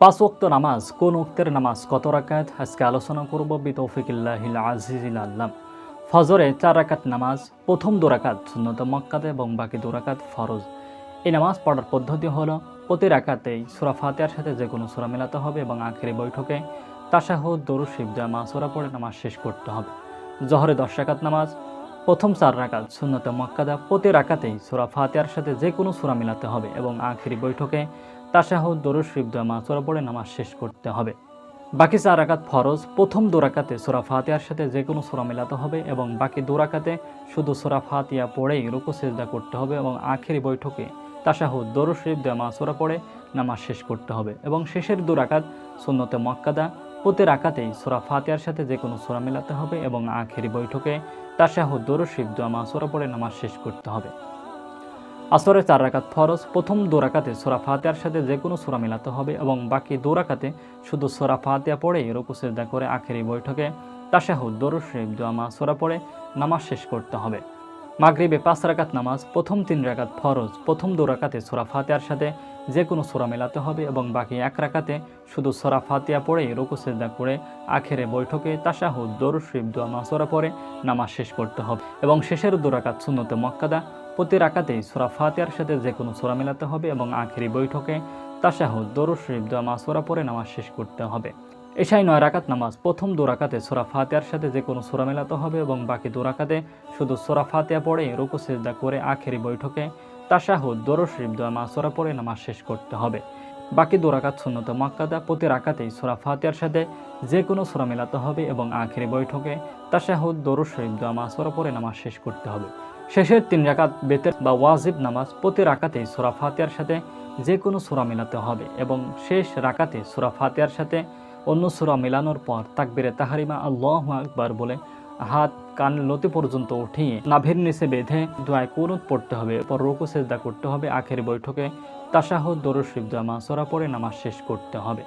পাঁচ ওয়াক্ত নামাজ কোন ওয়াক্তের নামাজ কত রাকাত আজকে আলোচনা করব বিতৌফিকিল্লাহিল আজিজিল আল্লাম। ফজরে 4 রাকাত নামাজ, প্রথম 2 রাকাত সুন্নত মক্কাতে এবং বাকি 2 রাকাত ফরজ। এই নামাজ পড়ার পদ্ধতি হলো প্রতি রাকাতেই সূরা ফাতিহার সাথে যে কোনো সূরা মেলাতে হবে এবং আখেরি বৈঠকে তাশাহুদ, দরুদ শরীফ, জামা সূরা পড়ে নামাজ শেষ করতে হবে। জোহরে 10 রাকাত নামাজ, প্রথম 4 রাকাত সুন্নত মক্কাদা, প্রতি রাকাতেই সূরা ফাতিহার সাথে যে কোনো সূরা মেলাতে হবে এবং আখেরি বৈঠকে তাশাহুদ, দরুদ শরীফ, জামা সূরা পড়ে নামাজ শেষ করতে হবে। বাকি 4 রাকাত ফরজ, প্রথম 2 রাকাতে সূরা ফাতিহার সাথে যে কোনো সূরা মেলাতে হবে এবং বাকি 2 রাকাতে শুধু সূরা ফাতিহা পড়েই রুকু সিজদা করতে হবে এবং আখেরি বৈঠকে তাশাহুদ, দরুদ শরীফ, জামা সূরা পড়ে নামাজ শেষ করতে হবে এবং শেষের 2 রাকাত সুন্নতে মক্কাদা, প্রতি রাকাতেই সূরা ফাতিহার সাথে যে কোনো সূরা মেলাতে হবে এবং আখেরি বৈঠকে তাশাহুদ, দরুদ শরীফ, জামা সূরা পড়ে নামাজ শেষ করতে হবে। আসরের 4 রাকাত ফরজ, প্রথম 2 রাকাতে সূরা ফাতিহার সাথে যে কোনো সূরা মেলাতে হবে এবং বাকি 2 রাকাতে শুধু সূরা ফাতিহা পড়েই রুকু সিজদা করে আখেরি বৈঠকে তাশাহুদ, দরুদ শরীফ, জামা সূরা পড়ে নামাজ শেষ করতে হবে। মাগরিবে 5 রাকাত নামাজ, প্রথম 3 রাকাত ফরজ, প্রথম 2 রাকাতে সূরা ফাতিহার সাথে যে কোনো সূরা মেলাতে হবে এবং বাকি 1 রাকাতে শুধু সূরা ফাতিহা পড়েই রুকু সিজদা করে আখেরি বৈঠকে তাশাহুদ, দরুদ শরীফ, জামা সূরা পড়ে নামাজ শেষ করতে হবে এবং শেষের 2 রাকাত সুন্নতে মক্কাদা, প্রতি রাকাতেই সূরা ফাতিহার সাথে যে কোনো সূরা মেলাতে হবে এবং আখেরি বৈঠকে তাশাহুদ, দরুদ শরীফ, জামা সূরা পড়ে নামাজ শেষ করতে হবে। এশায় 9 রাকাত নামাজ, প্রথম 2 রাকাতে সূরা ফাতিহার সাথে যে কোনো সূরা মেলাতে হবে এবং বাকি 2 রাকাতে শুধু সূরা ফাতিহা পড়ে রুকু সিজদা করে আখেরি বৈঠকে তাশাহুদ, দরুদ শরীফ, জামা সূরা পড়ে নামাজ শেষ করতে হবে। বাকি 2 রাকাত সুন্নতে মক্কাদা, প্রতি রাকাতেই সূরা ফাতিহার সাথে যে কোনো সূরা মেলাতে হবে এবং আখেরি বৈঠকে তাশাহুদ, দরুদ শরীফ, জামা সূরা পড়ে নামাজ শেষ করতে হবে। শেষের 3 রাকাত বেতের বা ওয়াজিব নামাজ, প্রতি রাকাতেই সূরা ফাতিহার সাথে যে কোনো সূরা মেলাতে হবে এবং শেষ রাকাতে সূরা ফাতিহার সাথে অন্য সূরা মেলানোর পর তাকবীরে তাহরিমা আল্লাহু আকবার বলে হাত কান লতি পর্যন্ত উঠিয়ে নাভির নিচে বেঁধে দোয়ায় কুনুত পড়তে হবে, এরপর রুকু সিজদা করতে হবে, আখেরি বৈঠকে তাশাহুদ, দরুদ শরীফ, জামা সূরা পড়ে নামাজ শেষ করতে হবে।